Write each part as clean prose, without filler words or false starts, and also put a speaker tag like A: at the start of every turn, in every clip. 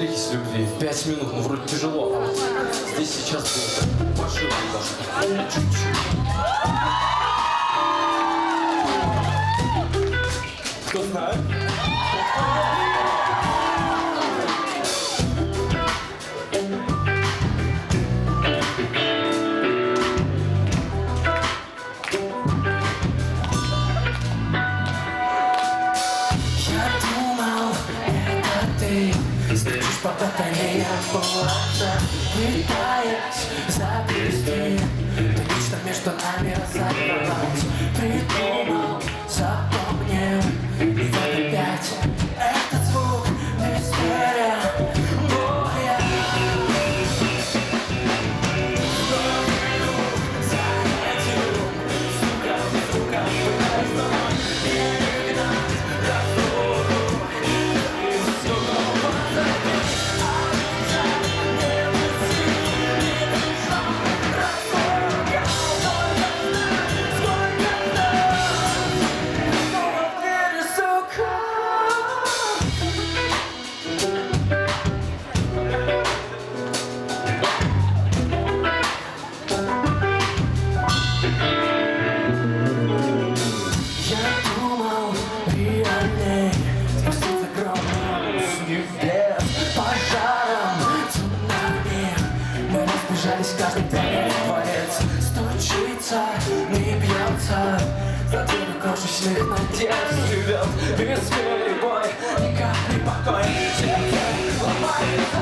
A: перекись любви. 5 минут, ну вроде тяжело, а вот здесь сейчас будет машина немножко. Чуть-чуть. Кто знает?
B: Стучишь по батарее, плача, пытаясь заплести. Ты лично между нами разорвалась. Придумал, запомнил, и вот опять этот звук мистерия боя. Каждый дворец стучится и бьется за дверью крошечных надежд. Живет бесперебой, ни капли покой. Сердце ломается,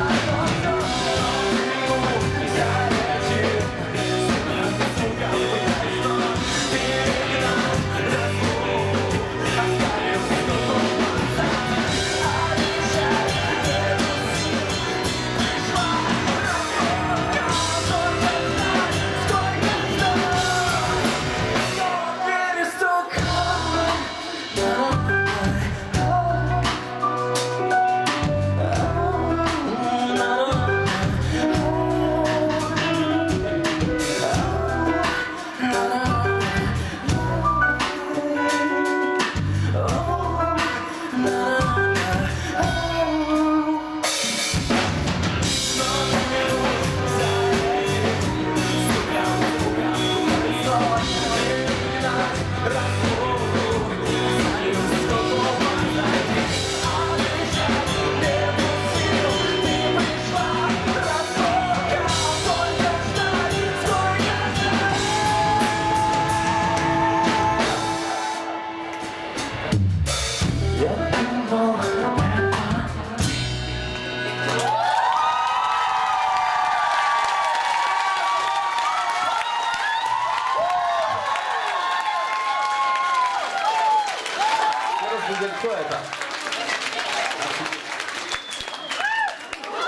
A: кто это?